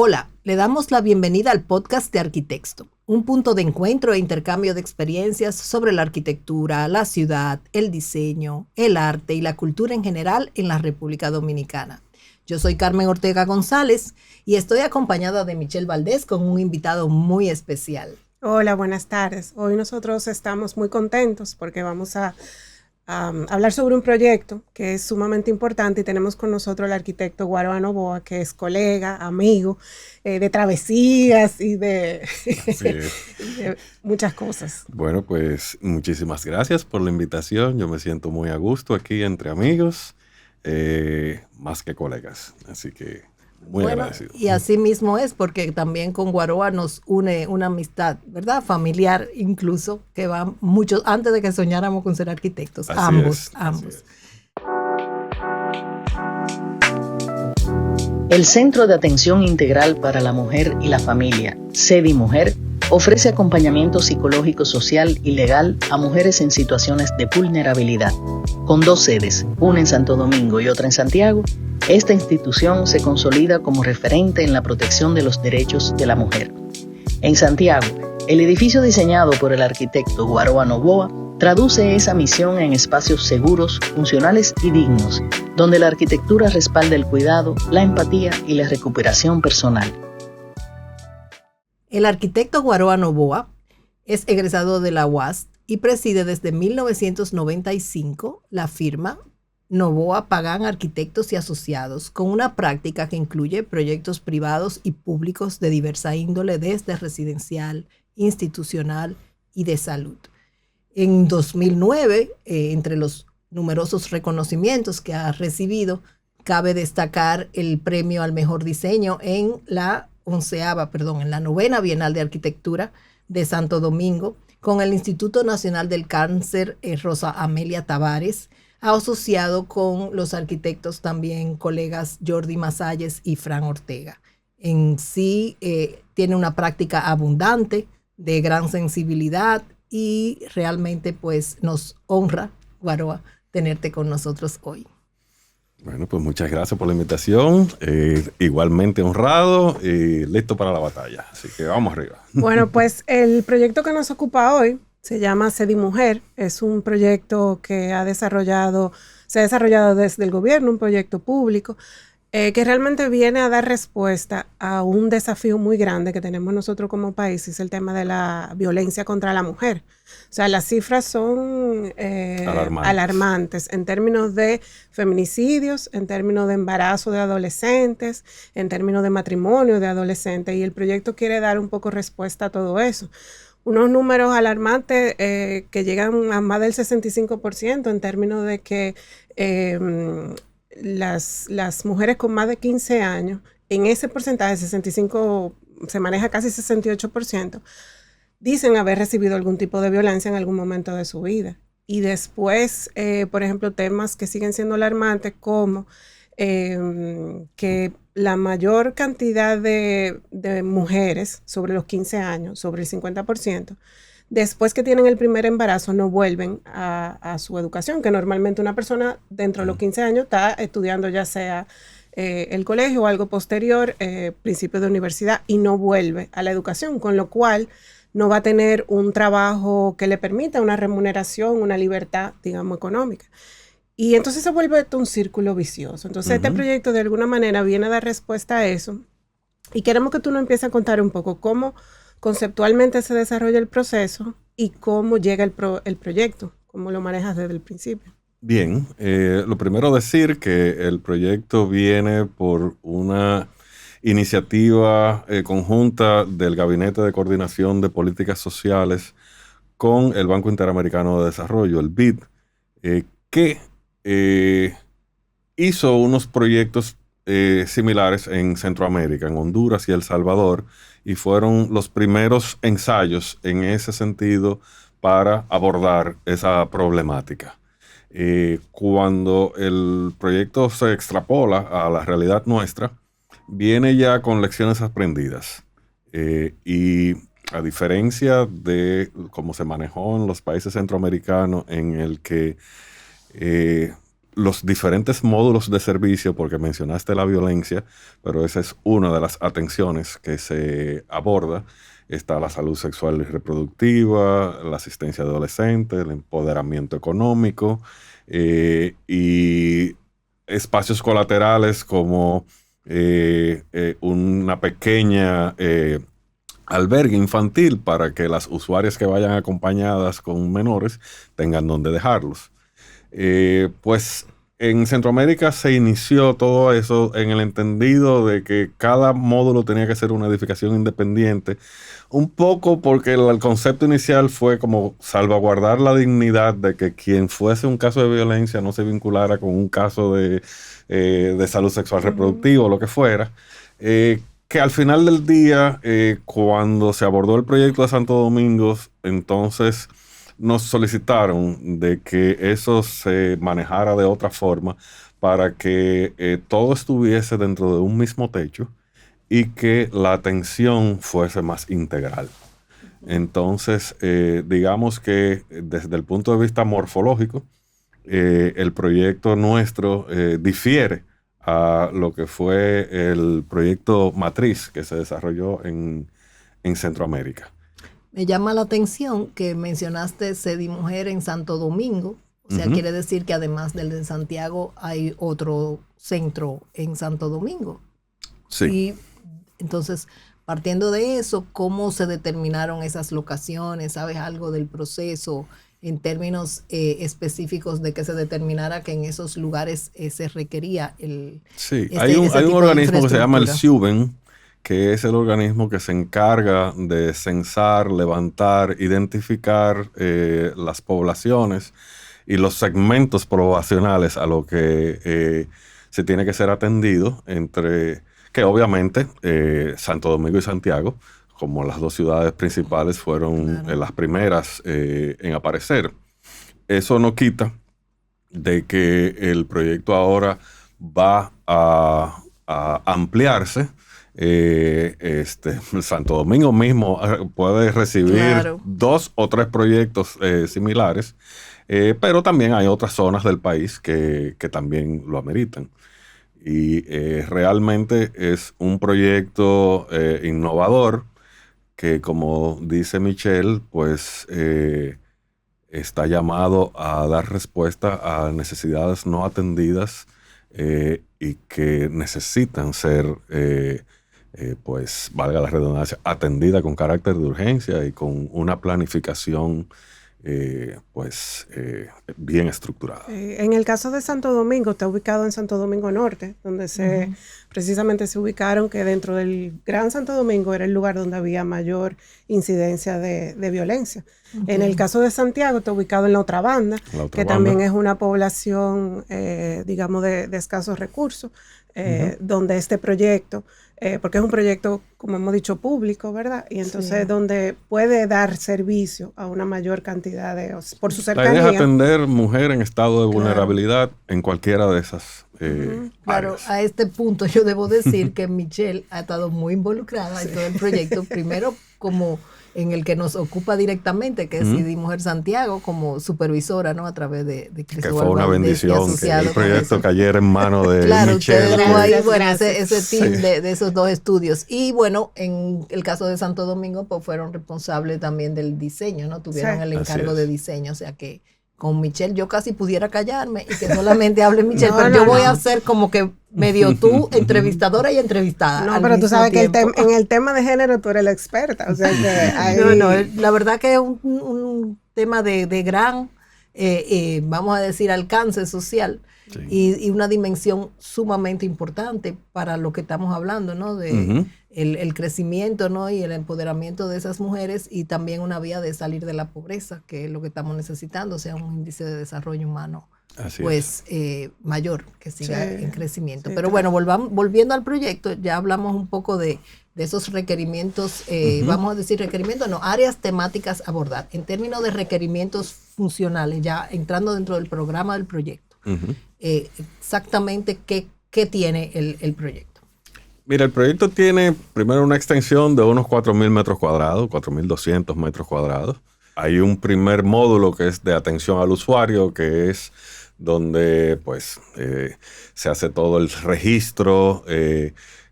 Hola, le damos la bienvenida al podcast de Arquitecto, un punto de encuentro e intercambio de experiencias sobre la arquitectura, la ciudad, el diseño, el arte y la cultura en general en la República Dominicana. Yo soy Carmen Ortega González y estoy acompañada de Michelle Valdés con un invitado muy especial. Hola, buenas tardes. Hoy nosotros estamos muy contentos porque vamos a hablar sobre un proyecto que es sumamente importante y tenemos con nosotros al arquitecto Guaroa Novoa, que es colega, amigo, de travesías y de, y de muchas cosas. Bueno, pues muchísimas gracias por la invitación. Yo me siento muy a gusto aquí entre amigos, más que colegas. Así que muy agradecido. Y así mismo es, porque también con Guaroa nos une una amistad, ¿verdad? Familiar incluso, que va mucho antes de que soñáramos con ser arquitectos. Así Ambos. es. El Centro de Atención Integral para la Mujer y la Familia, CEDI Mujer, ofrece acompañamiento psicológico, social y legal a mujeres en situaciones de vulnerabilidad. Con 2 sedes, una en Santo Domingo y otra en Santiago, esta institución se consolida como referente en la protección de los derechos de la mujer. En Santiago, el edificio diseñado por el arquitecto Guaroa Novoa traduce esa misión en espacios seguros, funcionales y dignos, donde la arquitectura respalda el cuidado, la empatía y la recuperación personal. El arquitecto Guaroa Novoa es egresado de la UAS y preside desde 1995 la firma Novoa Pagán Arquitectos y Asociados, con una práctica que incluye proyectos privados y públicos de diversa índole, desde residencial, institucional y de salud. En 2009, entre los numerosos reconocimientos que ha recibido, cabe destacar el premio al mejor diseño en la 9ª Bienal de Arquitectura de Santo Domingo, con el Instituto Nacional del Cáncer Rosa Amelia Tavares, asociado con los arquitectos también colegas Jordi Masalles y Fran Ortega. En sí tiene una práctica abundante, de gran sensibilidad, y realmente pues nos honra, Guaroa, tenerte con nosotros hoy. Bueno, pues muchas gracias por la invitación. Igualmente honrado y listo para la batalla. Así que vamos arriba. Bueno, pues el proyecto que nos ocupa hoy se llama CEDI Mujer. Es un proyecto que se ha desarrollado desde el gobierno, un proyecto público, que realmente viene a dar respuesta a un desafío muy grande que tenemos nosotros como país, es el tema de la violencia contra la mujer. O sea, las cifras son alarmantes en términos de feminicidios, en términos de embarazo de adolescentes, en términos de matrimonio de adolescentes, y el proyecto quiere dar un poco respuesta a todo eso. Unos números alarmantes que llegan a más del 65% en términos de que las mujeres con más de 15 años, en ese porcentaje, 65, se maneja casi 68%, dicen haber recibido algún tipo de violencia en algún momento de su vida. Y después, por ejemplo, temas que siguen siendo alarmantes, como que la mayor cantidad de mujeres sobre los 15 años, sobre el 50%, después que tienen el primer embarazo no vuelven a su educación, que normalmente una persona dentro de los 15 años está estudiando ya sea el colegio o algo posterior, principios de universidad, y no vuelve a la educación, con lo cual no va a tener un trabajo que le permita una remuneración, una libertad, digamos, económica. Y entonces se vuelve un círculo vicioso. Entonces este proyecto de alguna manera viene a dar respuesta a eso, y queremos que tú nos empieces a contar un poco cómo conceptualmente se desarrolla el proceso y cómo llega el proyecto, cómo lo manejas desde el principio. Bien, lo primero decir que el proyecto viene por una iniciativa conjunta del Gabinete de Coordinación de Políticas Sociales con el Banco Interamericano de Desarrollo, el BID, que hizo unos proyectos similares en Centroamérica, en Honduras y El Salvador, y fueron los primeros ensayos en ese sentido para abordar esa problemática. Cuando el proyecto se extrapola a la realidad nuestra, viene ya con lecciones aprendidas. Y a diferencia de cómo se manejó en los países centroamericanos, en el que los diferentes módulos de servicio, porque mencionaste la violencia, pero esa es una de las atenciones que se aborda. Está la salud sexual y reproductiva, la asistencia de adolescentes, el empoderamiento económico y espacios colaterales como una pequeña albergue infantil para que las usuarias que vayan acompañadas con menores tengan donde dejarlos. Pues en Centroamérica se inició todo eso en el entendido de que cada módulo tenía que ser una edificación independiente, un poco porque el concepto inicial fue como salvaguardar la dignidad de que quien fuese un caso de violencia no se vinculara con un caso de salud sexual reproductiva o lo que fuera. Que al final del día, cuando se abordó el proyecto de Santo Domingo, entonces nos solicitaron de que eso se manejara de otra forma para que todo estuviese dentro de un mismo techo y que la atención fuese más integral. Entonces, digamos que desde el punto de vista morfológico, el proyecto nuestro difiere a lo que fue el proyecto matriz que se desarrolló en Centroamérica. Me llama la atención que mencionaste Sedimujer en Santo Domingo. O sea, quiere decir que además del de Santiago hay otro centro en Santo Domingo. Sí. Y entonces, partiendo de eso, ¿cómo se determinaron esas locaciones? ¿Sabes algo del proceso en términos específicos de que se determinara que en esos lugares se requería el... Sí, hay un organismo que se llama el SIUBEN, que es el organismo que se encarga de censar, levantar, identificar las poblaciones y los segmentos poblacionales a lo que se tiene que ser atendido, entre que obviamente Santo Domingo y Santiago, como las dos ciudades principales, fueron las primeras en aparecer. Eso no quita de que el proyecto ahora va a ampliarse. Santo Domingo mismo puede recibir 2 o 3 proyectos similares, pero también hay otras zonas del país que también lo ameritan. Y realmente es un proyecto innovador que, como dice Michelle, pues está llamado a dar respuesta a necesidades no atendidas y que necesitan ser pues valga la redundancia, atendida con carácter de urgencia y con una planificación bien estructurada. En el caso de Santo Domingo, está ubicado en Santo Domingo Norte, donde precisamente se ubicaron que dentro del Gran Santo Domingo era el lugar donde había mayor incidencia de violencia. En el caso de Santiago, está ubicado en la otra banda, también es una población, digamos, de escasos recursos, donde este proyecto, porque es un proyecto, como hemos dicho, público, ¿verdad? Y entonces donde puede dar servicio a una mayor cantidad por su cercanía. La idea es atender mujer en estado de vulnerabilidad en cualquiera de esas Claro, áreas. a este punto yo debo decir que Michelle ha estado muy involucrada en todo el proyecto, primero como en el que nos ocupa directamente, que es Sedimujer Santiago, como supervisora, ¿no? A través de que fue una bendición que el proyecto cayera en manos de claro, Michelle. Claro, ahí, bueno, ese team de esos 2 estudios. Y bueno, en el caso de Santo Domingo, pues fueron responsables también del diseño, ¿no? Tuvieron el encargo de diseño, o sea que con Michelle yo casi pudiera callarme y que solamente hable Michelle, pero yo voy a ser como que medio tú, entrevistadora y entrevistada. No, pero tú sabes que en el tema de género tú eres la experta. O sea que hay... la verdad que es un tema de gran, vamos a decir, alcance social y una dimensión sumamente importante para lo que estamos hablando, ¿no? De el crecimiento, ¿no? Y el empoderamiento de esas mujeres y también una vía de salir de la pobreza, que es lo que estamos necesitando, o sea, un índice de desarrollo humano mayor, que siga en crecimiento. Pero bueno, volviendo al proyecto, ya hablamos un poco de esos requerimientos, vamos a decir áreas temáticas a abordar. En términos de requerimientos funcionales, ya entrando dentro del programa del proyecto, exactamente qué tiene el proyecto. Mira, el proyecto tiene primero una extensión de unos 4.000 metros cuadrados, 4.200 metros cuadrados. Hay un primer módulo que es de atención al usuario, que es donde pues se hace todo el registro,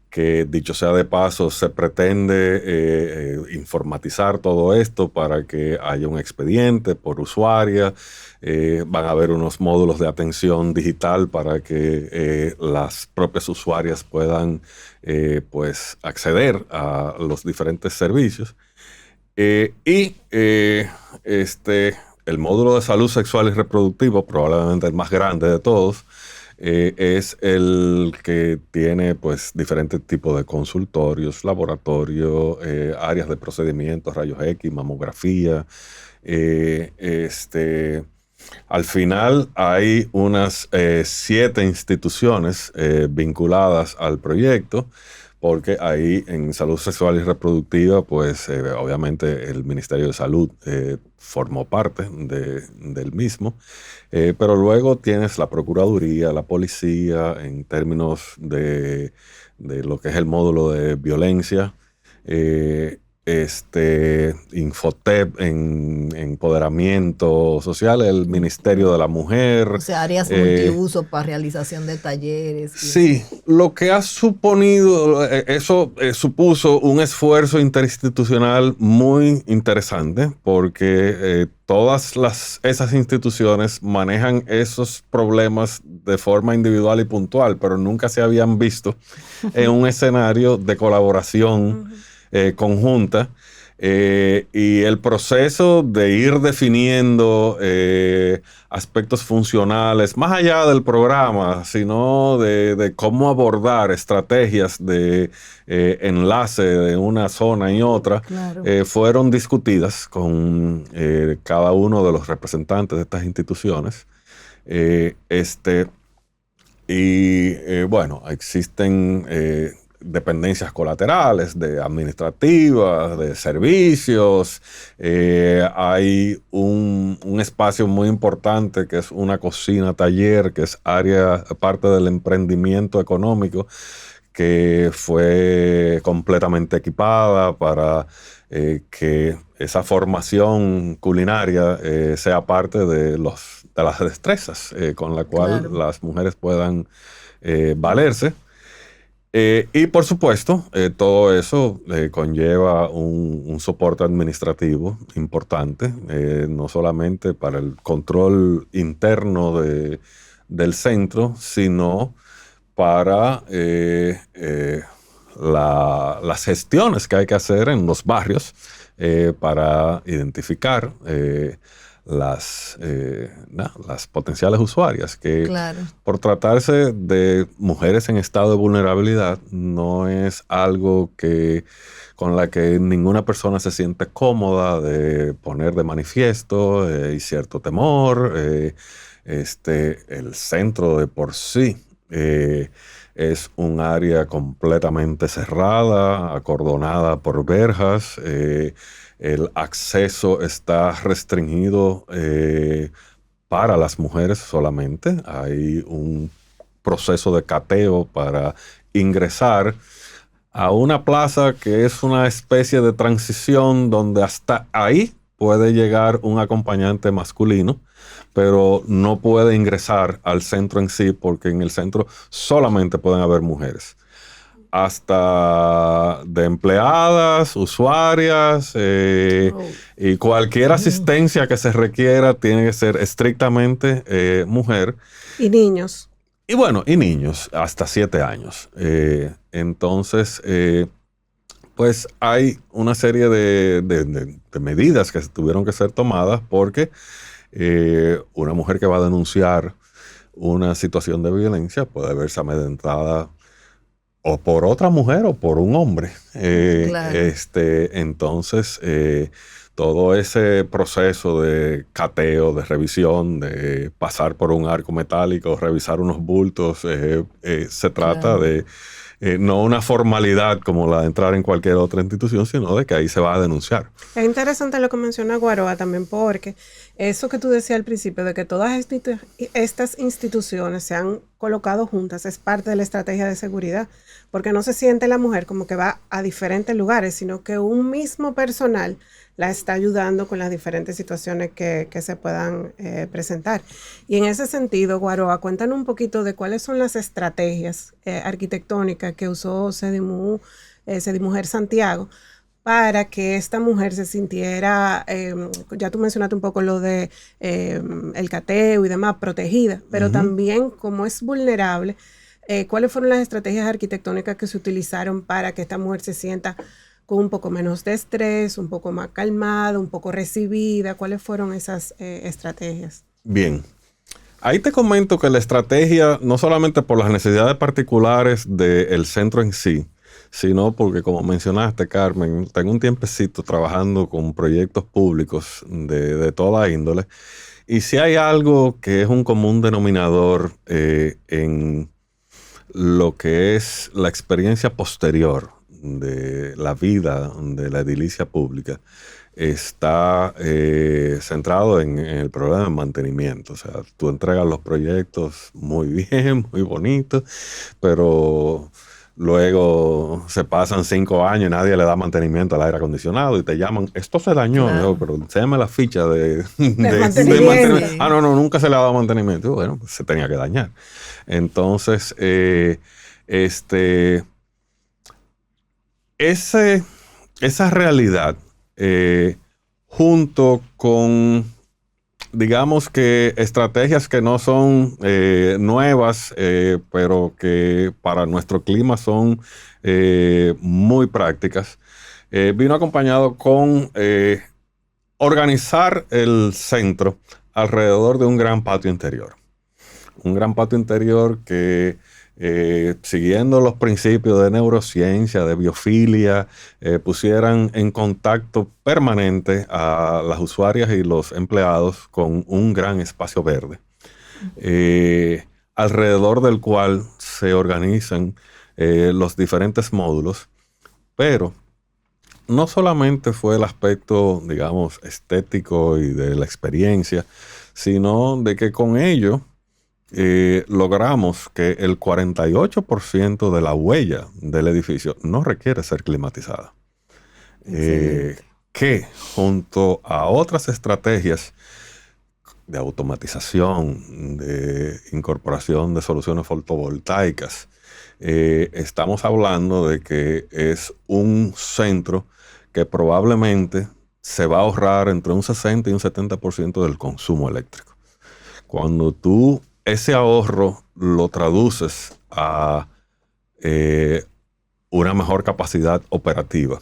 que dicho sea de paso, se pretende informatizar todo esto para que haya un expediente por usuaria. Van a haber unos módulos de atención digital para que las propias usuarias puedan pues acceder a los diferentes servicios. El módulo de salud sexual y reproductiva, probablemente el más grande de todos, es el que tiene pues diferentes tipos de consultorios, laboratorios, áreas de procedimientos, rayos X, mamografía. Al final hay unas 7 instituciones vinculadas al proyecto, porque ahí en salud sexual y reproductiva, pues obviamente el Ministerio de Salud formó parte del mismo, pero luego tienes la Procuraduría, la Policía, en términos de lo que es el módulo de violencia, Infotep en empoderamiento social, el Ministerio de la Mujer. O sea, áreas multiuso para realización de talleres. Sí, lo que ha suponido, eso supuso un esfuerzo interinstitucional muy interesante, porque todas esas instituciones manejan esos problemas de forma individual y puntual, pero nunca se habían visto en un escenario de colaboración conjunta, y el proceso de ir definiendo aspectos funcionales, más allá del programa, sino de cómo abordar estrategias de enlace de una zona y otra, Claro. Fueron discutidas con cada uno de los representantes de estas instituciones. Bueno, existen dependencias colaterales, de administrativas, de servicios. Hay un espacio muy importante que es una cocina taller, que es parte del emprendimiento económico, que fue completamente equipada para que esa formación culinaria sea parte de las destrezas con la cual Claro. las mujeres puedan valerse. Y por supuesto, todo eso conlleva un soporte administrativo importante, no solamente para el control interno del centro, sino para las gestiones que hay que hacer en los barrios para identificar las potenciales usuarias, que Claro. por tratarse de mujeres en estado de vulnerabilidad no es algo con la que ninguna persona se siente cómoda de poner de manifiesto, y cierto temor. El centro de por sí es un área completamente cerrada, acordonada por verjas. El acceso está restringido para las mujeres solamente. Hay un proceso de cateo para ingresar a una plaza que es una especie de transición donde hasta ahí puede llegar un acompañante masculino, pero no puede ingresar al centro en sí, porque en el centro solamente pueden haber mujeres. Hasta de empleadas, usuarias, y cualquier asistencia que se requiera tiene que ser estrictamente mujer. Y niños. Y bueno, y niños, hasta 7 años. Entonces, pues hay una serie de medidas que tuvieron que ser tomadas, porque una mujer que va a denunciar una situación de violencia puede verse amedrentada o por otra mujer o por un hombre. Claro. Entonces, todo ese proceso de cateo, de revisión, de pasar por un arco metálico, revisar unos bultos, se trata Claro. de no una formalidad como la de entrar en cualquier otra institución, sino de que ahí se va a denunciar. Es interesante lo que menciona Guaroa también, porque eso que tú decías al principio, de que todas estas instituciones se han colocado juntas, es parte de la estrategia de seguridad, porque no se siente la mujer como que va a diferentes lugares, sino que un mismo personal la está ayudando con las diferentes situaciones que se puedan presentar. Y en ese sentido, Guaroa, cuéntanos un poquito de cuáles son las estrategias arquitectónicas que usó Sedimujer Santiago para que esta mujer se sintiera, ya tú mencionaste un poco lo de el cateo y demás, protegida, pero también como es vulnerable, ¿cuáles fueron las estrategias arquitectónicas que se utilizaron para que esta mujer se sienta con un poco menos de estrés, un poco más calmada, un poco recibida? ¿Cuáles fueron esas estrategias? Bien. Ahí te comento que la estrategia, no solamente por las necesidades particulares del centro en sí, sino porque, como mencionaste, Carmen, tengo un tiempecito trabajando con proyectos públicos de toda índole, y si hay algo que es un común denominador en lo que es la experiencia posterior de la vida de la edilicia pública, está centrado en el problema de mantenimiento. O sea, tú entregas los proyectos muy bien, muy bonitos, pero luego se pasan 5 años y nadie le da mantenimiento al aire acondicionado y te llaman, esto se dañó, Claro. pero enséñame la ficha de mantenimiento. Ah, no, nunca se le ha dado mantenimiento. Bueno, pues se tenía que dañar. Entonces, esa realidad, junto con, digamos que estrategias que no son nuevas, pero que para nuestro clima son muy prácticas, vino acompañado con organizar el centro alrededor de un gran patio interior. Un gran patio interior que, siguiendo los principios de neurociencia, de biofilia, pusieran en contacto permanente a las usuarias y los empleados con un gran espacio verde, alrededor del cual se organizan los diferentes módulos. Pero no solamente fue el aspecto, digamos, estético y de la experiencia, sino de que con ello logramos que el 48% de la huella del edificio no requiere ser climatizada. Que junto a otras estrategias de automatización, de incorporación de soluciones fotovoltaicas, estamos hablando de que es un centro que probablemente se va a ahorrar entre un 60 y un 70% del consumo eléctrico. Cuando tú ese ahorro lo traduces a una mejor capacidad operativa,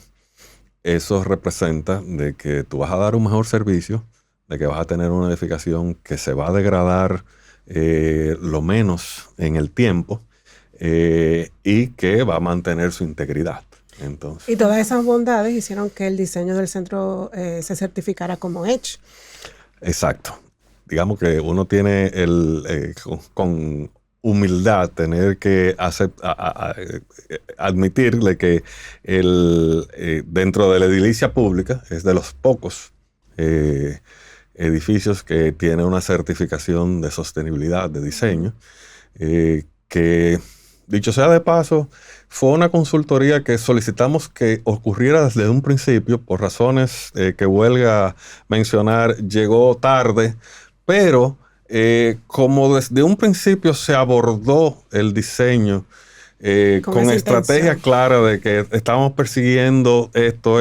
eso representa de que tú vas a dar un mejor servicio, de que vas a tener una edificación que se va a degradar lo menos en el tiempo y que va a mantener su integridad. Entonces, Y todas esas bondades hicieron que el diseño del centro se certificara como EDGE. exacto. Digamos que uno tiene con humildad tener que admitirle que dentro de la edilicia pública es de los pocos edificios que tiene una certificación de sostenibilidad de diseño, que, dicho sea de paso, fue una consultoría que solicitamos que ocurriera desde un principio, por razones que huelga mencionar, llegó tarde, pero como desde un principio se abordó el diseño con estrategia clara de que estábamos persiguiendo esto,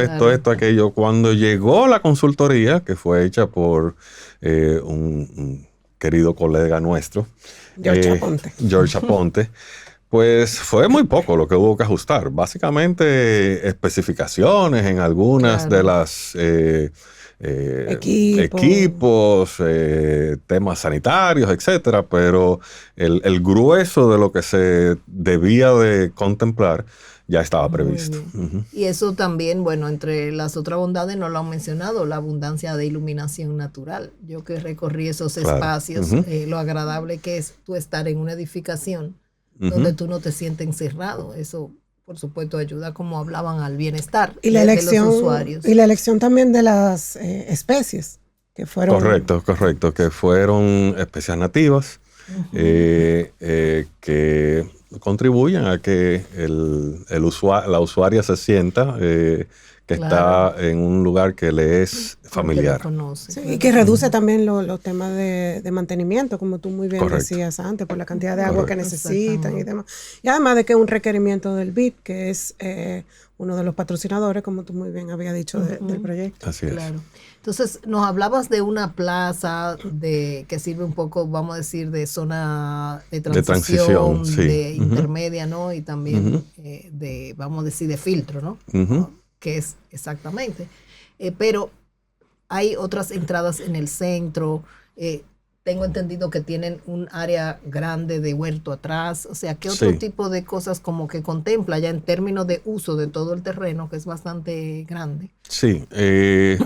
aquello, cuando llegó la consultoría, que fue hecha por un querido colega nuestro, George Aponte, pues fue muy poco lo que hubo que ajustar. Básicamente especificaciones en algunas de las equipos, temas sanitarios, etcétera, pero el grueso de lo que se debía de contemplar ya estaba previsto. Y eso también, bueno, entre las otras bondades no lo han mencionado, la abundancia de iluminación natural. Yo que recorrí esos espacios, lo agradable que es tú estar en una edificación donde tú no te sientes encerrado. Eso, por supuesto, ayuda, como hablaban, al bienestar y la de elección, los usuarios. Y la elección también de las especies que fueron... Correcto, que fueron especies nativas, que contribuyen a que la usuaria se sienta que Claro. está en un lugar que le es Porque lo familiar. conoce, Sí, y claro. que reduce también los temas de mantenimiento, como tú muy bien Correcto. decías antes, por la cantidad de agua que Correcto. necesitan y Exactamente. demás. Y además de que es un requerimiento del BID, que es uno de los patrocinadores, como tú muy bien habías dicho, del proyecto. Así es. Claro. Entonces, nos hablabas de una plaza que sirve un poco, vamos a decir, de zona de De transición, transición, sí. de Ujú. intermedia, ¿no? Y también Ujú. de, vamos a decir, de filtro, ¿no? Ujú. Que es exactamente. Pero hay otras entradas en el centro. Tengo entendido que tienen un área grande de huerto atrás. O sea, ¿qué otro Sí. tipo de cosas como que contempla ya en términos de uso de todo el terreno, que es bastante grande? Sí,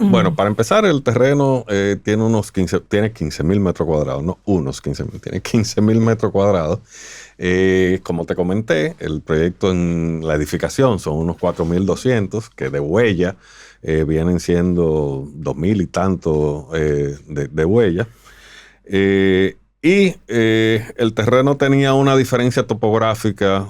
bueno, para empezar, el terreno tiene 15.000 metros cuadrados, no unos 15.000, tiene 15.000 metros cuadrados. Como te comenté, el proyecto en la edificación son unos 4.200, que de huella vienen siendo 2.000 y tanto de huella. El terreno tenía una diferencia topográfica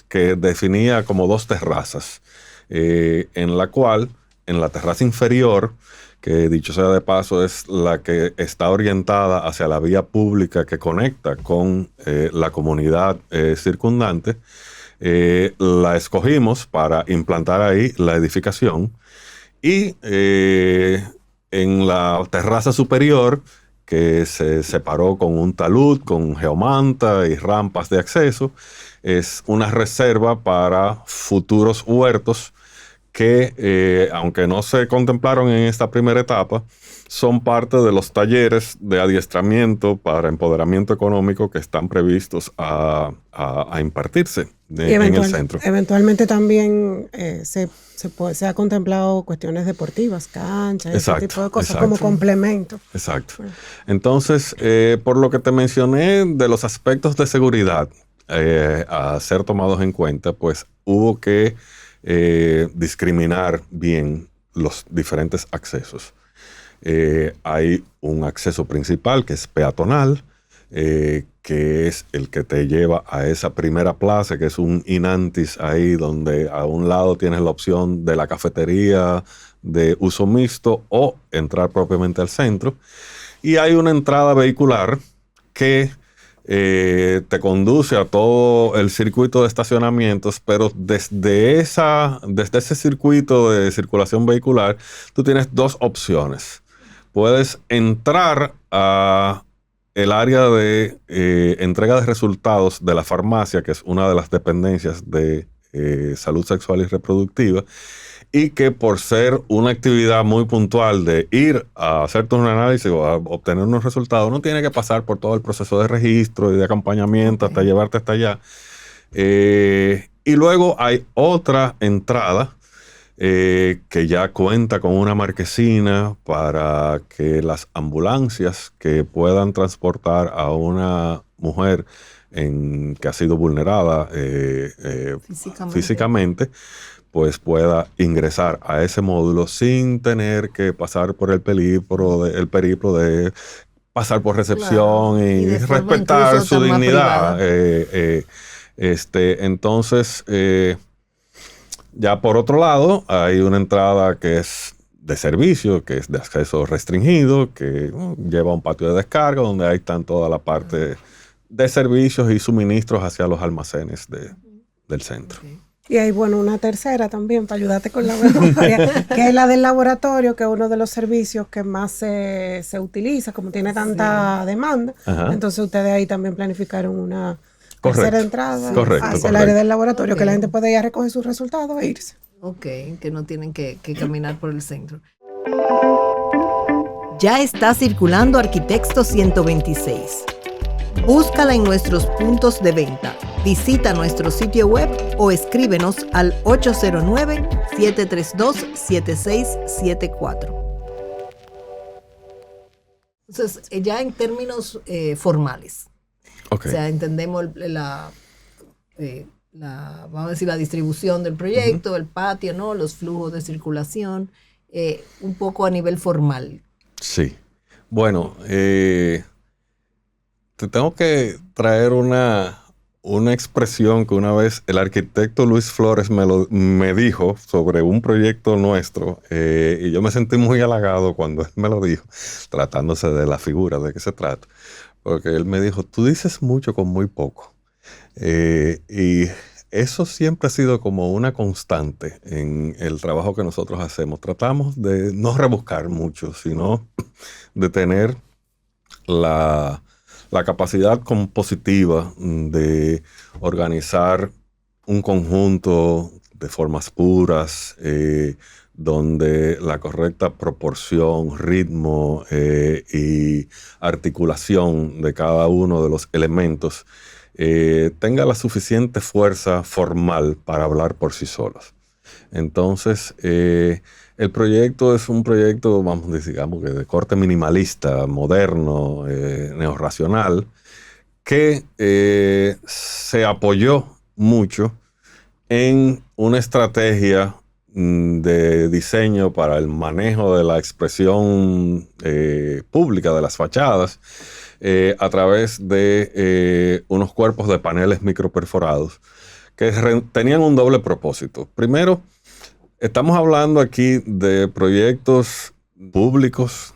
que definía como dos terrazas, en la cual, en la terraza inferior, que dicho sea de paso es la que está orientada hacia la vía pública que conecta con la comunidad circundante, la escogimos para implantar ahí la edificación y en la terraza superior, que se separó con un talud, con geomanta y rampas de acceso, es una reserva para futuros huertos que, aunque no se contemplaron en esta primera etapa, son parte de los talleres de adiestramiento para empoderamiento económico que están previstos a impartirse Y en el centro. eventualmente también se ha contemplado cuestiones deportivas, canchas, ese Exacto, tipo de cosas exacto. como complemento. Exacto. Bueno. Entonces, por lo que te mencioné de los aspectos de seguridad a ser tomados en cuenta, pues hubo que discriminar bien los diferentes accesos. Hay un acceso principal que es peatonal, que es el que te lleva a esa primera plaza, que es un inantis ahí donde a un lado tienes la opción de la cafetería de uso mixto o entrar propiamente al centro. Y hay una entrada vehicular que te conduce a todo el circuito de estacionamientos, pero desde ese circuito de circulación vehicular, tú tienes dos opciones. Puedes entrar a el área de entrega de resultados de la farmacia, que es una de las dependencias de salud sexual y reproductiva, y que por ser una actividad muy puntual de ir a hacerte un análisis o a obtener unos resultados, no tiene que pasar por todo el proceso de registro y de acompañamiento hasta llevarte hasta allá. Y luego hay otra entrada que ya cuenta con una marquesina para que las ambulancias que puedan transportar a una mujer que ha sido vulnerada físicamente, pues pueda ingresar a ese módulo sin tener que pasar por el periplo de pasar por recepción, Claro. Y y de forma respetar incluso su tan más dignidad. privada. Entonces, ya por otro lado, hay una entrada que es de servicio, que es de acceso restringido, que lleva un patio de descarga donde ahí están toda la parte de servicios y suministros hacia los almacenes del centro. Ok. Y hay, bueno, una tercera también para ayudarte con la memoria, que es la del laboratorio, que es uno de los servicios que más se utiliza, como tiene tanta demanda. Ajá. Entonces ustedes ahí también planificaron una Correcto. tercera entrada Correcto, hacia el correcto. área del laboratorio, que la Ok. gente puede ir a recoger sus resultados e irse. Ok, que no tienen que caminar por el centro. Ya está circulando Arquitecto 126. Búscala en nuestros puntos de venta. Visita nuestro sitio web o escríbenos al 809-732-7674. Entonces, ya en términos formales, Ok. o sea, entendemos vamos a decir, la distribución del proyecto, el patio, ¿no? Los flujos de circulación, un poco a nivel formal. Sí. Bueno, te tengo que traer una una expresión que una vez el arquitecto Luis Flores me dijo sobre un proyecto nuestro, y yo me sentí muy halagado cuando él me lo dijo, tratándose de la figura de qué se trata, porque él me dijo, tú dices mucho con muy poco. Y eso siempre ha sido como una constante en el trabajo que nosotros hacemos. Tratamos de no rebuscar mucho, sino de tener la capacidad compositiva de organizar un conjunto de formas puras, donde la correcta proporción, ritmo y articulación de cada uno de los elementos tenga la suficiente fuerza formal para hablar por sí solos. Entonces, el proyecto es un proyecto, digamos que de corte minimalista, moderno, neorracional, que se apoyó mucho en una estrategia de diseño para el manejo de la expresión pública de las fachadas a través de unos cuerpos de paneles microperforados que tenían un doble propósito. Primero, estamos hablando aquí de proyectos públicos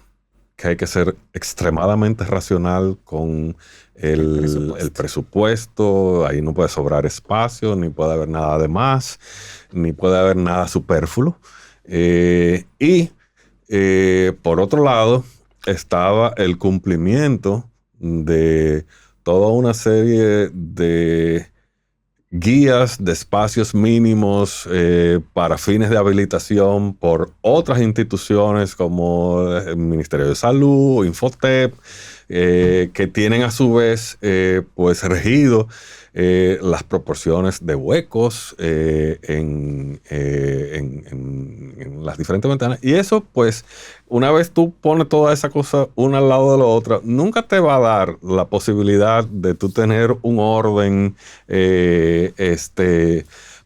que hay que ser extremadamente racional con el presupuesto. Ahí no puede sobrar espacio, ni puede haber nada de más, ni puede haber nada superfluo. Por otro lado, estaba el cumplimiento de toda una serie de guías de espacios mínimos para fines de habilitación por otras instituciones como el Ministerio de Salud, Infotep, que tienen a su vez pues regido las proporciones de huecos en las diferentes ventanas. Y eso, pues, una vez tú pones toda esa cosa una al lado de la otra, nunca te va a dar la posibilidad de tú tener un orden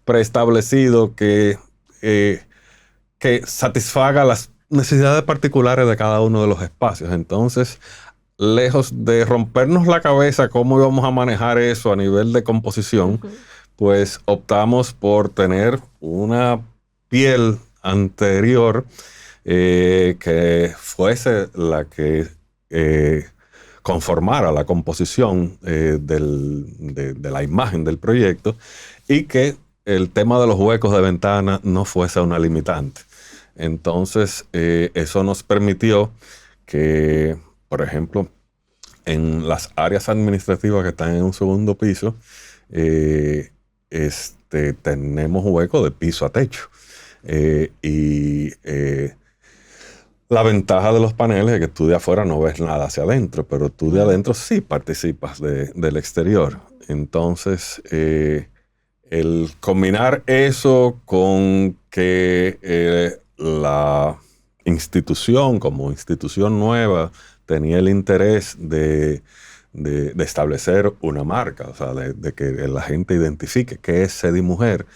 preestablecido que satisfaga las necesidades particulares de cada uno de los espacios. Entonces, lejos de rompernos la cabeza cómo íbamos a manejar eso a nivel de composición, pues optamos por tener una piel anterior que fuese la que conformara la composición de la imagen del proyecto, y que el tema de los huecos de ventana no fuese una limitante. Entonces, eso nos permitió que, por ejemplo, en las áreas administrativas que están en un segundo piso, tenemos hueco de piso a techo. La ventaja de los paneles es que tú de afuera no ves nada hacia adentro, pero tú de adentro sí participas del exterior. Entonces, el combinar eso con que la institución, como institución nueva, tenía el interés de establecer una marca, o sea, de que la gente identifique qué es Sedimujer.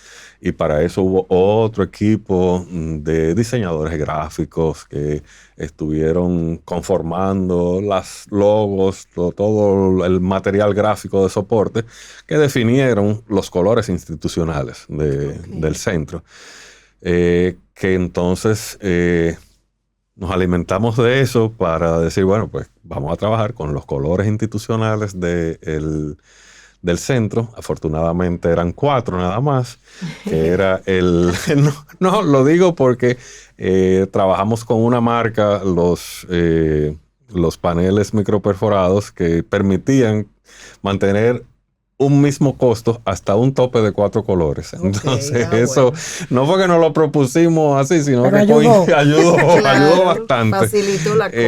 Y para eso hubo otro equipo de diseñadores gráficos que estuvieron conformando las logos, todo el material gráfico de soporte, que definieron los colores institucionales del centro. Que entonces nos alimentamos de eso para decir, bueno, pues vamos a trabajar con los colores institucionales del centro. Afortunadamente eran 4 nada más, que era no, lo digo porque trabajamos con una marca, los paneles microperforados, que permitían mantener un mismo costo hasta un tope de 4 colores. Entonces, eso no fue que nos lo propusimos así, sino que ayudó Claro, bastante. Facilitó la cosa.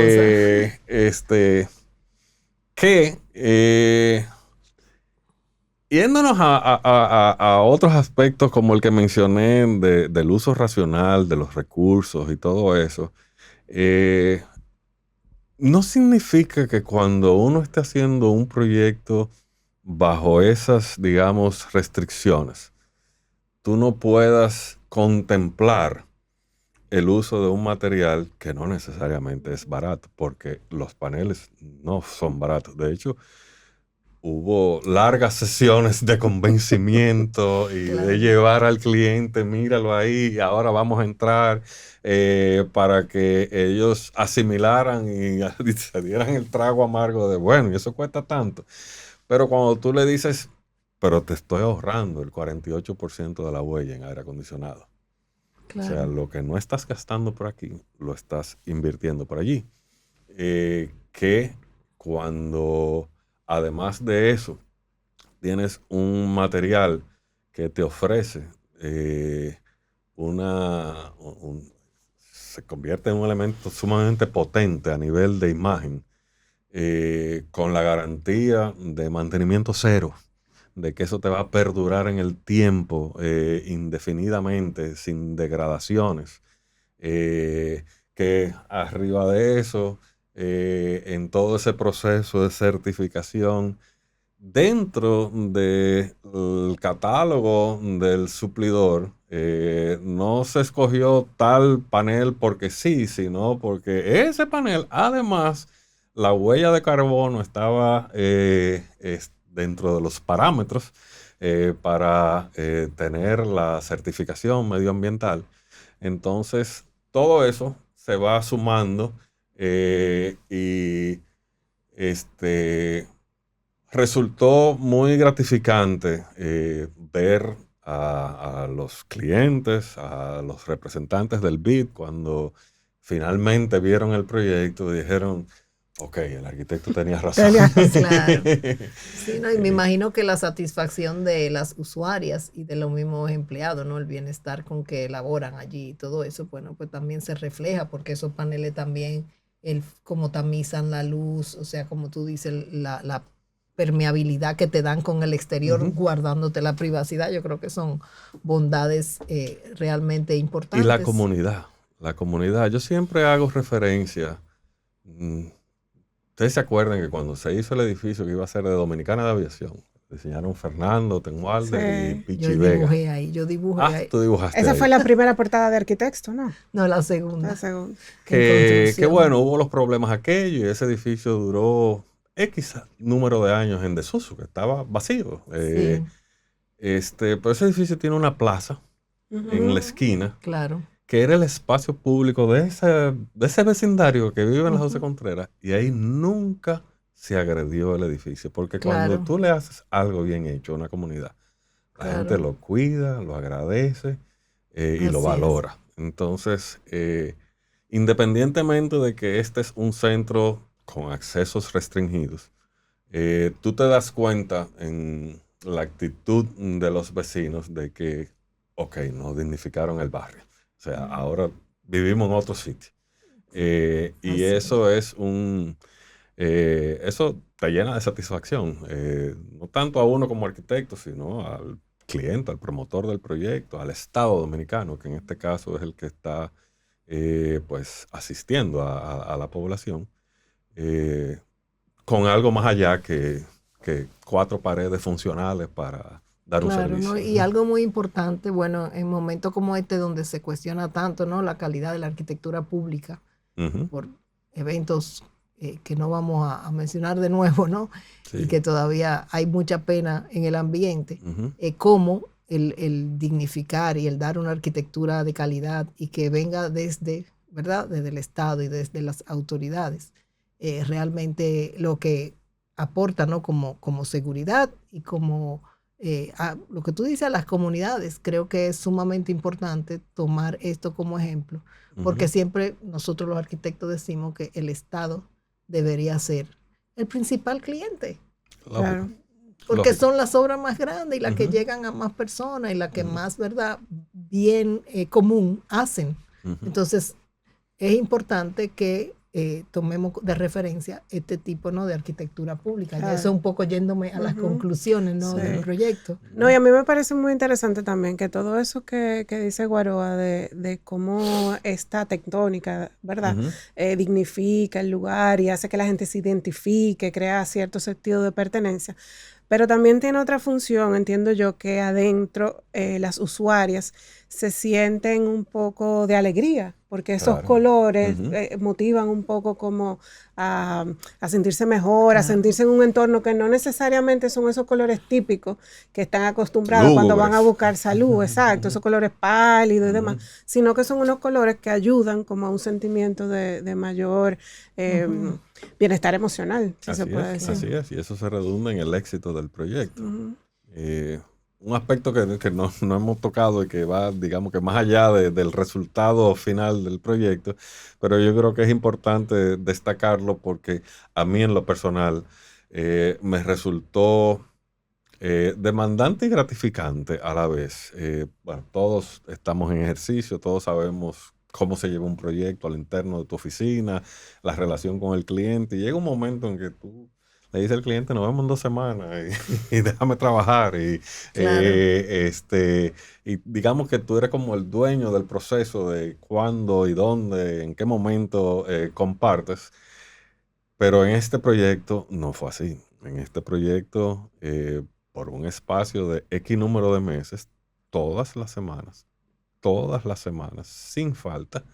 Yéndonos a otros aspectos como el que mencioné del uso racional de los recursos y todo eso, no significa que cuando uno esté haciendo un proyecto bajo esas, digamos, restricciones, tú no puedas contemplar el uso de un material que no necesariamente es barato, porque los paneles no son baratos. De hecho, hubo largas sesiones de convencimiento y Claro. de llevar al cliente, míralo ahí, ahora vamos a entrar, para que ellos asimilaran y se dieran el trago amargo de, bueno, y eso cuesta tanto. Pero cuando tú le dices, pero te estoy ahorrando el 48% de la huella en aire acondicionado. O sea, Claro. lo que no estás gastando por aquí, lo estás invirtiendo por allí. Que cuando, además de eso, tienes un material que te ofrece se convierte en un elemento sumamente potente a nivel de imagen, con la garantía de mantenimiento cero, de que eso te va a perdurar en el tiempo, indefinidamente, sin degradaciones, que arriba de eso, en todo ese proceso de certificación, dentro del catálogo del suplidor, no se escogió tal panel porque sí, sino porque ese panel, además, la huella de carbono estaba dentro de los parámetros para tener la certificación medioambiental. Entonces, todo eso se va sumando, y resultó muy gratificante ver a los clientes, a los representantes del BID, cuando finalmente vieron el proyecto y dijeron, ok, el arquitecto tenía razón. Tenía razón. Claro. Sí, ¿no? Y me imagino que la satisfacción de las usuarias y de los mismos empleados, ¿no? El bienestar con que elaboran allí y todo eso, bueno, pues también se refleja porque esos paneles también, como tamizan la luz, o sea, como tú dices, la permeabilidad que te dan con el exterior, guardándote la privacidad, yo creo que son bondades realmente Y importantes. la comunidad. Yo siempre hago referencia. Ustedes se acuerdan que cuando se hizo el edificio que iba a ser de Dominicana de Aviación, diseñaron Fernando Tenwalde y Pichi Yo Vega. dibujé ahí, yo dibujé ahí. Tú dibujaste Esa ahí. fue la primera portada de Arquitecto, ¿no? No, la segunda. La segunda. Que bueno, hubo los problemas aquellos y ese edificio duró X número de años en desuso, que estaba vacío. Sí, Pero ese edificio tiene una plaza en la esquina, claro. que era el espacio público de ese vecindario que vive en la José Contreras, y ahí nunca se agredió el edificio, porque Claro. cuando tú le haces algo bien hecho a una comunidad, la Claro. gente lo cuida, lo agradece, y lo Así valora. Entonces, independientemente de que este es un centro con accesos restringidos, tú te das cuenta en la actitud de los vecinos de que, ok, nos dignificaron el barrio. O sea, ahora vivimos en otro sitio. Y Así eso es eso te llena de satisfacción. No tanto a uno como arquitecto, sino al cliente, al promotor del proyecto, al Estado dominicano, que en este caso es el que está pues asistiendo a la población, con algo más allá que 4 paredes funcionales para dar un Claro, servicio. ¿no? Y algo muy importante, bueno, en momentos como este donde se cuestiona tanto, ¿no? La calidad de la arquitectura pública Ujú. por eventos que no vamos a mencionar de nuevo, ¿no? Sí. Y que todavía hay mucha pena en el ambiente, Ujú. cómo el dignificar y el dar una arquitectura de calidad y que venga desde, ¿verdad? Desde el Estado y desde las autoridades, realmente lo que aporta, ¿no? Como seguridad y como lo que tú dices a las comunidades. Creo que es sumamente importante tomar esto como ejemplo, porque siempre nosotros los arquitectos decimos que el Estado debería ser el principal cliente, Claro. porque Lógico. son las obras más grandes y las que llegan a más personas y las que más, ¿verdad?, bien común hacen. Entonces, es importante que tomemos de referencia este tipo, ¿no?, de arquitectura pública. Claro. Ya eso un poco yéndome a las conclusiones, ¿no?, Sí. del proyecto. No, y a mí me parece muy interesante también que todo eso que dice Guaroa de cómo esta tectónica, ¿verdad? Dignifica el lugar y hace que la gente se identifique, crea cierto sentido de pertenencia. Pero también tiene otra función, entiendo yo, que adentro las usuarias se sienten un poco de alegría porque esos Claro. colores Ujú. motivan un poco como a sentirse mejor, a sentirse en un entorno que no necesariamente son esos colores típicos que están acostumbrados cuando van a Lúgubres. buscar salud, exacto, esos colores pálidos y demás, Ujú. sino que son unos colores que ayudan como a un sentimiento de mayor bienestar emocional, si se puede decir. Así es, y eso se redunda en el éxito del proyecto. Ujú. Un aspecto que no hemos tocado y que va, digamos que más allá del resultado final del proyecto, pero yo creo que es importante destacarlo porque a mí en lo personal me resultó demandante y gratificante a la vez. Bueno, todos estamos en ejercicio, todos sabemos cómo se lleva un proyecto al interno de tu oficina, la relación con el cliente, y llega un momento en que tú le dices al cliente, nos vemos en 2 semanas y déjame trabajar. Claro. Y digamos que tú eres como el dueño del proceso de cuándo y dónde, en qué momento compartes. Pero en este proyecto no fue así. En este proyecto, por un espacio de X número de meses, todas las semanas, sin falta,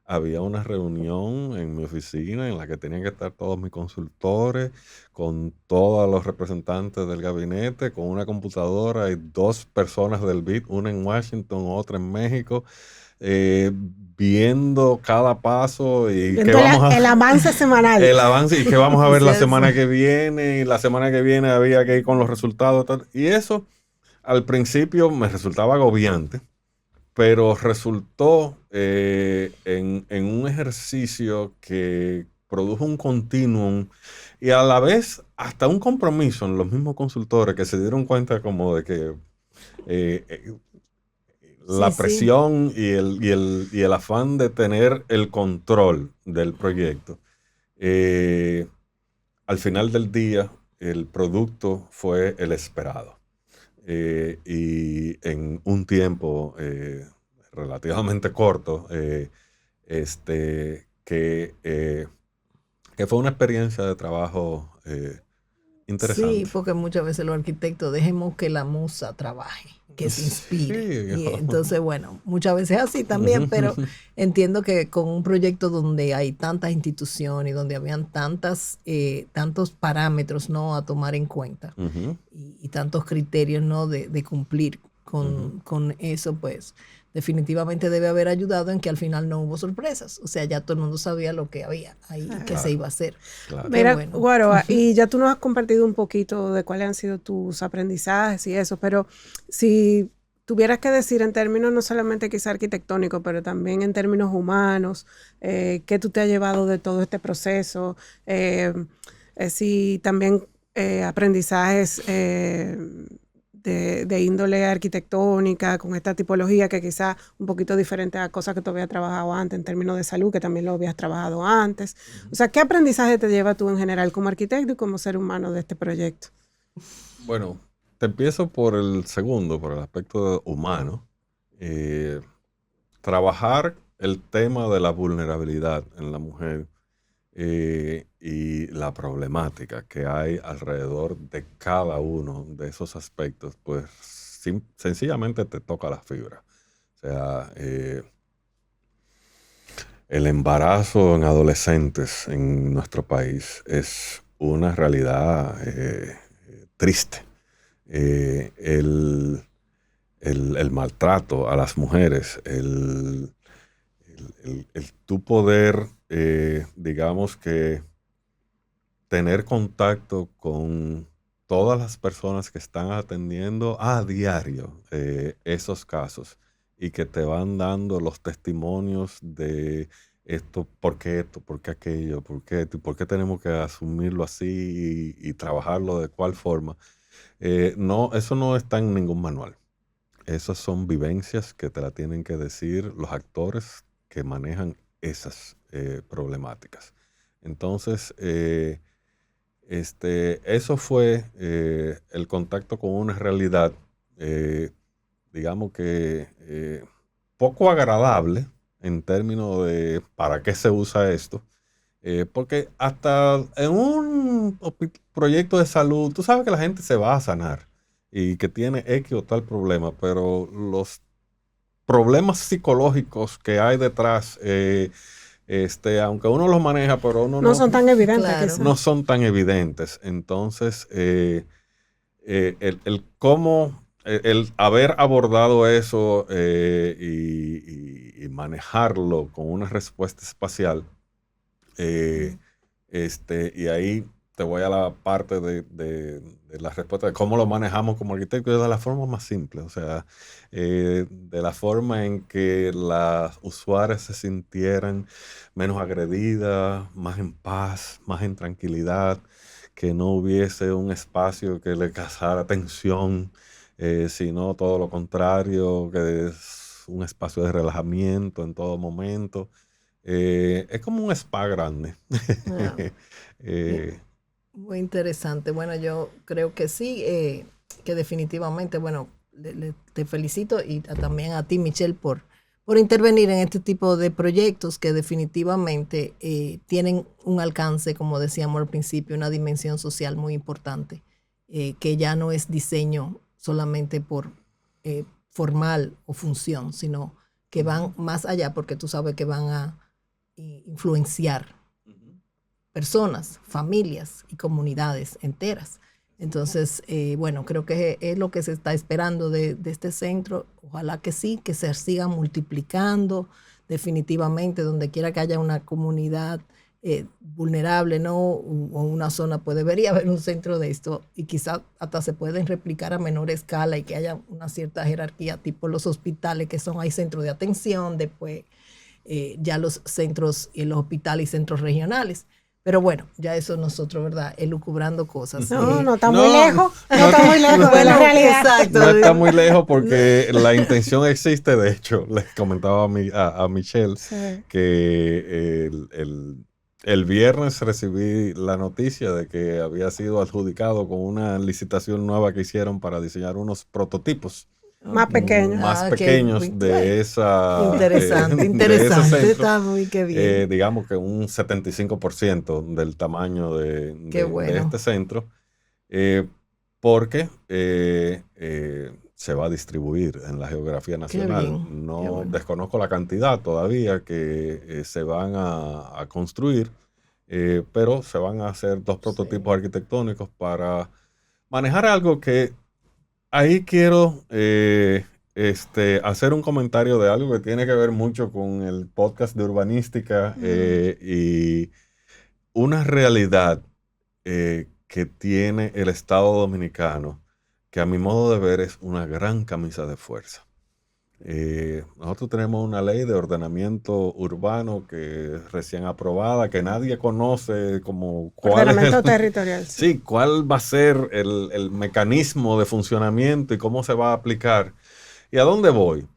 había una reunión en mi oficina en la que tenían que estar todos mis consultores, con todos los representantes del gabinete, con una computadora y 2 personas del BID, una en Washington, otra en México, eh, viendo cada paso y qué Viendo vamos el a... avance semanal. El avance y qué vamos a ver Sí, la eso. semana que viene, y la semana que viene había que ir con los resultados. Tal. Y eso al principio me resultaba agobiante, pero resultó en un ejercicio que produjo un continuum y a la vez hasta un compromiso en los mismos consultores que se dieron cuenta como de que eh, eh, la Sí, sí. presión y el afán de tener el control del proyecto. eh, Al final del día, el producto fue el esperado. Y en un tiempo relativamente corto, que fue una experiencia de trabajo Sí, interesante. porque muchas veces los arquitectos dejemos que la musa trabaje, que se inspire. Sí. Y entonces, bueno, muchas veces es así también, pero entiendo que con un proyecto donde hay tantas instituciones y donde habían tantos parámetros, ¿no?, a tomar en cuenta Ujú, y tantos criterios, ¿no?, de cumplir ujú. con eso, pues definitivamente debe haber ayudado en que al final no hubo sorpresas. O sea, ya todo el mundo sabía lo que había ahí y que se Claro, iba a hacer. claro. Qué Mira, bueno. Guaroa, y ya tú nos has compartido un poquito de cuáles han sido tus aprendizajes y eso, pero si tuvieras que decir en términos no solamente quizá arquitectónicos, pero también en términos humanos, ¿qué tú te has llevado de todo este proceso? Si también aprendizajes de índole arquitectónica, con esta tipología que quizá un poquito diferente a cosas que tú habías trabajado antes en términos de salud, que también lo habías trabajado antes. O sea, ¿qué aprendizaje te lleva tú en general como arquitecto y como ser humano de este proyecto? Bueno, te empiezo por el segundo, por el aspecto humano. Eh, Trabajar el tema de la vulnerabilidad en la mujer y la problemática que hay alrededor de cada uno de esos aspectos, pues sencillamente te toca la fibra. O sea, el embarazo en adolescentes en nuestro país es una realidad triste. El maltrato a las mujeres, el tu poder, digamos que tener contacto con todas las personas que están atendiendo a diario esos casos y que te van dando los testimonios de esto, por qué aquello, por qué esto, y por qué tenemos que asumirlo así y trabajarlo de cuál forma. No, eso no está en ningún manual. Esas son vivencias que te la tienen que decir los actores que manejan esas problemáticas. Entonces, eso fue el contacto con una realidad, eh, digamos que poco agradable en términos de para qué se usa esto. Porque hasta en un proyecto de salud, tú sabes que la gente se va a sanar y que tiene X o tal problema, pero los problemas psicológicos que hay detrás, aunque uno los maneja, pero uno no son tan evidentes. Claro. no son tan evidentes. Entonces, el cómo, el haber abordado eso y manejarlo con una respuesta espacial, y ahí te voy a la parte de la respuesta de cómo lo manejamos como arquitectos de la forma más simple, o sea, de la forma en que las usuarias se sintieran menos agredidas, más en paz, más en tranquilidad, que no hubiese un espacio que le causara tensión, sino todo lo contrario, que es un espacio de relajamiento en todo momento. Es como un spa grande. Ah, muy interesante. Bueno, yo creo que sí, que definitivamente, bueno, te felicito y también a ti, Michelle, por intervenir en este tipo de proyectos que definitivamente tienen un alcance, como decíamos al principio, una dimensión social muy importante, que ya no es diseño solamente por formal o función, sino que van más allá, porque tú sabes que van a influenciar personas, familias y comunidades enteras. Entonces, bueno, creo que es lo que se está esperando de este centro. Ojalá que sí, que se siga multiplicando definitivamente, donde quiera que haya una comunidad vulnerable, ¿no? O una zona, pues debería haber un centro de esto y quizás hasta se pueden replicar a menor escala y que haya una cierta jerarquía, tipo los hospitales, que hay centros de atención, después ya los centros y los hospitales y centros regionales. Pero bueno, ya eso nosotros, ¿verdad? Elucubrando cosas. No está muy lejos. No está muy lejos de la realidad. Exacto. No está muy lejos porque la intención existe. De hecho, les comentaba a Michelle que el viernes recibí la noticia de que había sido adjudicado con una licitación nueva que hicieron para diseñar unos prototipos más pequeños. Más pequeños de esa... Interesante, interesante. Centro, está muy que bien. Digamos que un 75% del tamaño de este centro, porque se va a distribuir en la geografía nacional. No desconozco la cantidad todavía que se van a construir, pero se van a hacer 2 prototipos arquitectónicos para manejar algo que... Ahí quiero hacer un comentario de algo que tiene que ver mucho con el podcast de urbanística y una realidad que tiene el Estado Dominicano, que a mi modo de ver es una gran camisa de fuerza. Nosotros tenemos una ley de ordenamiento urbano que es recién aprobada, que nadie conoce como cuál ordenamiento territorial. Sí, cuál va a ser el mecanismo de funcionamiento y cómo se va a aplicar. ¿Y a dónde voy?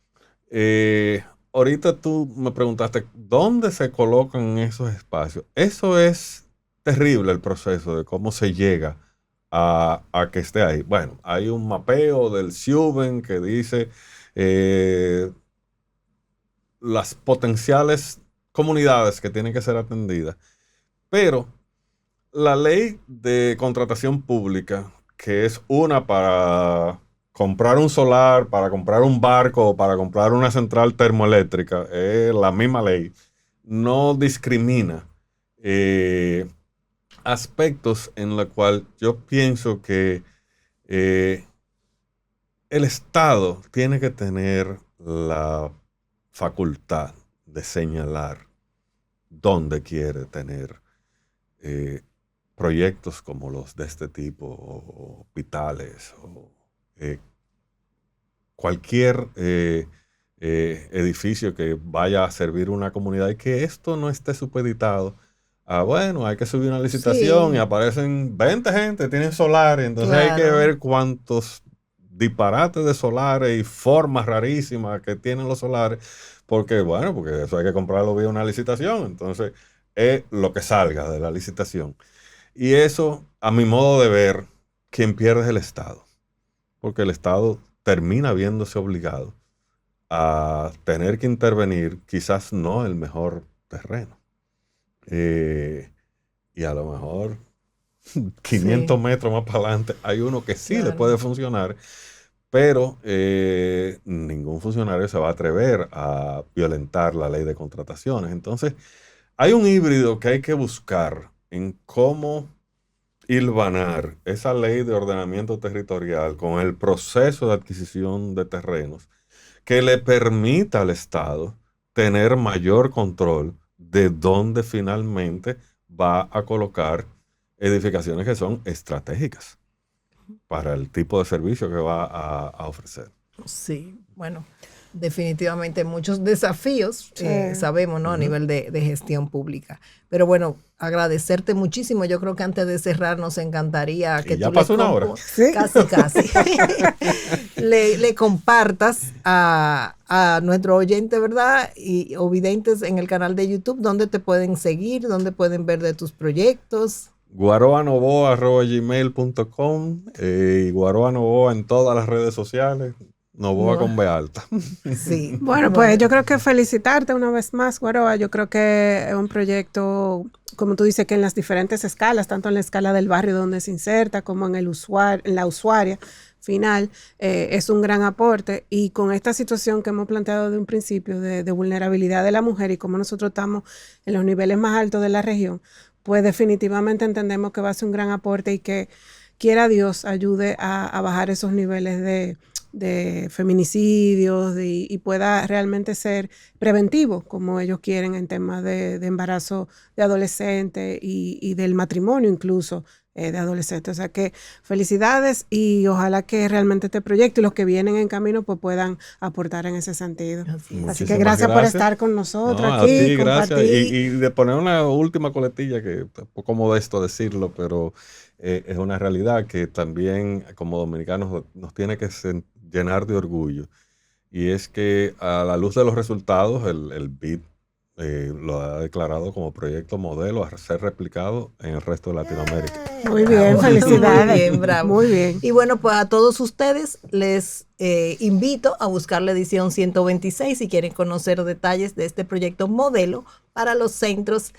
Ahorita tú me preguntaste, ¿dónde se colocan esos espacios? Eso es terrible, el proceso de cómo se llega a que esté ahí. Bueno, hay un mapeo del SIUBEN que dice... las potenciales comunidades que tienen que ser atendidas, pero la ley de contratación pública, que es una para comprar un solar, para comprar un barco o para comprar una central termoeléctrica, es la misma ley, no discrimina aspectos en los cuales yo pienso que el Estado tiene que tener la facultad de señalar dónde quiere tener proyectos como los de este tipo, o hospitales, o cualquier edificio que vaya a servir una comunidad y que esto no esté supeditado a, bueno, hay que subir una licitación y aparecen 20 gente, tienen solares, entonces hay que ver cuántos disparates de solares y formas rarísimas que tienen los solares, porque eso hay que comprarlo vía una licitación, entonces es lo que salga de la licitación. Y eso, a mi modo de ver, quien pierde es el Estado, porque el Estado termina viéndose obligado a tener que intervenir, quizás no el mejor terreno. Y a lo mejor 500 metros más para adelante hay uno que sí le puede funcionar, pero ningún funcionario se va a atrever a violentar la ley de contrataciones. Entonces, hay un híbrido que hay que buscar en cómo hilvanar esa ley de ordenamiento territorial con el proceso de adquisición de terrenos que le permita al Estado tener mayor control de dónde finalmente va a colocar edificaciones que son estratégicas para el tipo de servicio que va a ofrecer. Sí, bueno, definitivamente muchos desafíos, sabemos, ¿no? A nivel de gestión pública. Pero bueno, agradecerte muchísimo. Yo creo que antes de cerrar nos encantaría que ya pasó una hora. ¿Sí? Casi. le compartas a nuestro oyente, ¿verdad? O videntes en el canal de YouTube, ¿dónde te pueden seguir? ¿Dónde pueden ver de tus proyectos? guaroanovoa@gmail.com y Guaroa Novoa en todas las redes sociales. Novoa con B alta. Sí. Bueno, pues yo creo que felicitarte una vez más, Guaroa. Yo creo que es un proyecto, como tú dices, que en las diferentes escalas, tanto en la escala del barrio donde se inserta, como en la usuaria final, es un gran aporte. Y con esta situación que hemos planteado de un principio de vulnerabilidad de la mujer y cómo nosotros estamos en los niveles más altos de la región, pues definitivamente entendemos que va a ser un gran aporte y que quiera Dios ayude a bajar esos niveles de feminicidios y pueda realmente ser preventivo como ellos quieren en temas de embarazo de adolescentes y del matrimonio incluso de adolescentes. O sea que felicidades y ojalá que realmente este proyecto y los que vienen en camino pues puedan aportar en ese sentido. Así que gracias por estar con nosotros aquí. A ti, gracias. Y de poner una última coletilla que es un poco modesto decirlo, pero es una realidad que también como dominicanos nos tiene que llenar de orgullo. Y es que a la luz de los resultados, el BID lo ha declarado como proyecto modelo a ser replicado en el resto de Latinoamérica. Muy bien, felicidades. Muy bien, bravo. Muy bien. Y bueno, pues a todos ustedes les invito a buscar la edición 126 si quieren conocer detalles de este proyecto modelo para los centros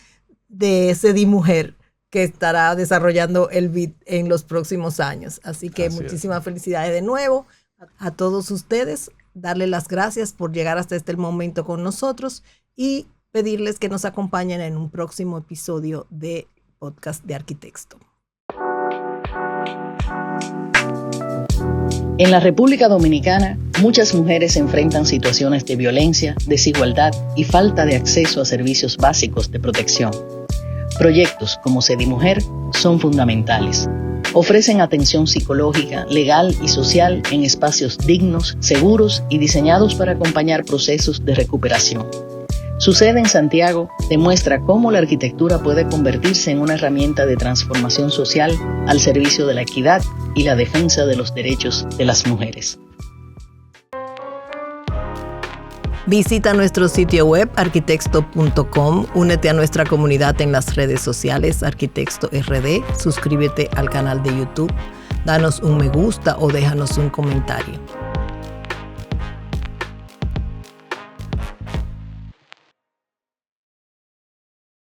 de Sedimujer que estará desarrollando el BID en los próximos años. Así que muchísimas felicidades de nuevo a todos ustedes, darle las gracias por llegar hasta este momento con nosotros y pedirles que nos acompañen en un próximo episodio de Podcast de Arquitecto. En la República Dominicana, muchas mujeres enfrentan situaciones de violencia, desigualdad y falta de acceso a servicios básicos de protección. Proyectos como Sedimujer son fundamentales. Ofrecen atención psicológica, legal y social en espacios dignos, seguros y diseñados para acompañar procesos de recuperación. Su sede en Santiago demuestra cómo la arquitectura puede convertirse en una herramienta de transformación social al servicio de la equidad y la defensa de los derechos de las mujeres. Visita nuestro sitio web arquitecto.com, únete a nuestra comunidad en las redes sociales Arquitecto RD, suscríbete al canal de YouTube, danos un me gusta o déjanos un comentario.